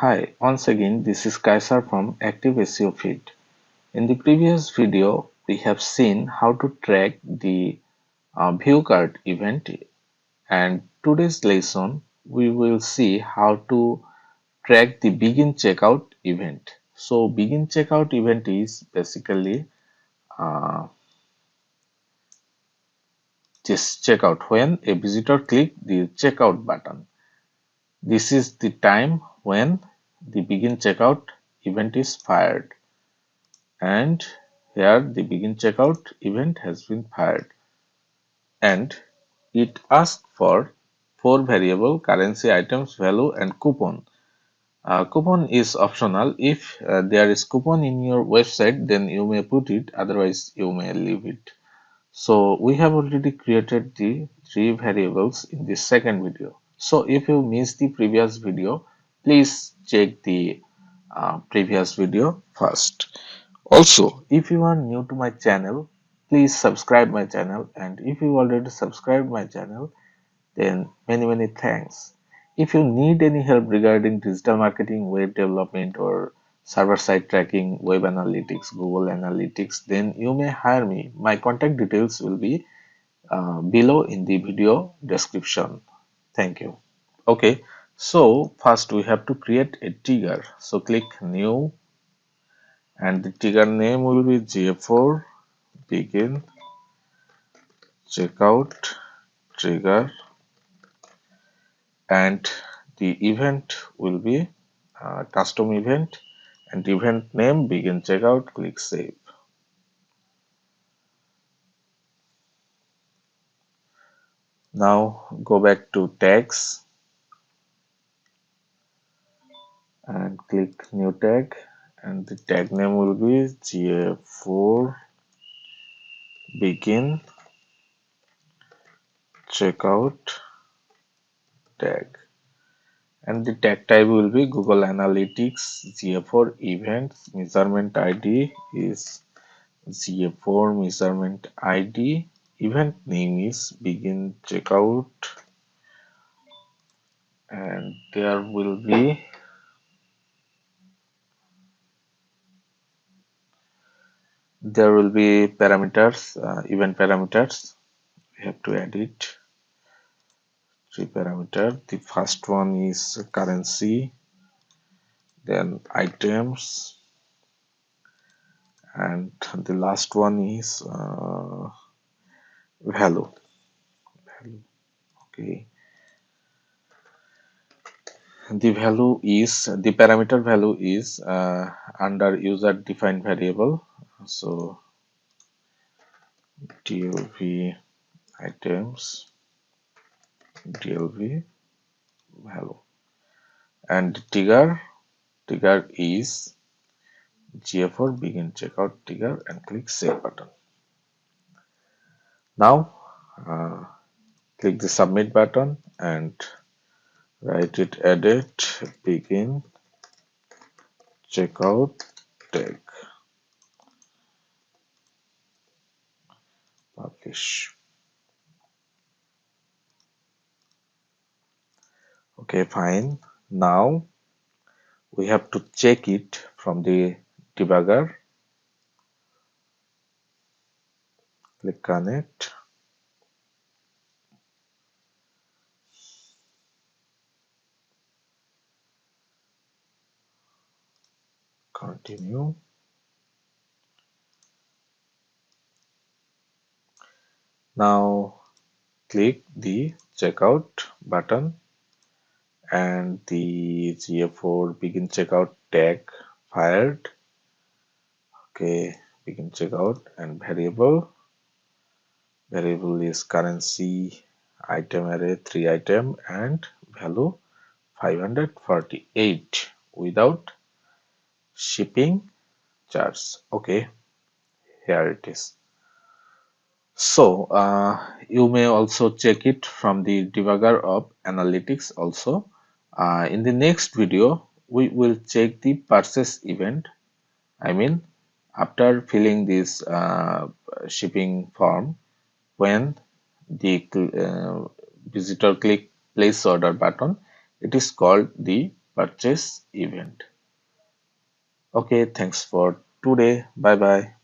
Hi, once again this is Kaisar from Active SEO Feed. In the previous video, we have seen how to track the view cart event, and today's lesson we will see how to track the begin checkout event. So begin checkout event is basically uh, just checkout when a visitor click the checkout button. This is the time when the begin checkout event is fired. And here the begin checkout event has been fired, and it asks for four variable currency items value and coupon. Coupon is optional. If there is coupon in your website, then you may put it, otherwise you may leave it. So we have already created the three variables in the second video. So if you missed the previous video, please check the previous video first. Also, if you are new to my channel, please subscribe my channel, and if you already subscribed my channel, then many thanks. If you need any help regarding digital marketing, web development, or server side tracking, web analytics, Google Analytics, then you may hire me. My contact details will be below in the video description. Thank you. Okay, so first we have to create a trigger. So click new, and the trigger name will be GA4 begin checkout trigger, and the event will be custom event, and event name begin checkout. Click save. Now go back to tags and click new tag, and the tag name will be GA4 begin checkout tag, and the tag type will be Google Analytics. GA4 events measurement ID is GA4 measurement ID. Event name is begin checkout, and there will be parameters, event parameters. We have to add it. Three parameter. The first one is currency, then items, and the last one is value. Okay, the parameter value is under user defined variable. So DLV items, DLV value, and trigger is GA4 begin checkout trigger, and click save button. Now click the submit button and write it edit begin checkout tag, publish. Okay, fine. Now we have to check it from the debugger. Click connect. Continue. Now click the checkout button, and the GA4 begin checkout tag fired. Okay, begin checkout, and variable is currency, item array 3 item, and value 548 without shipping charge. Okay, here it is. So you may also check it from the debugger of analytics also. In the next video, we will check the purchase event. I mean, after filling this shipping form, when the visitor click place order button, it is called the purchase event. Okay, thanks for today. Bye bye.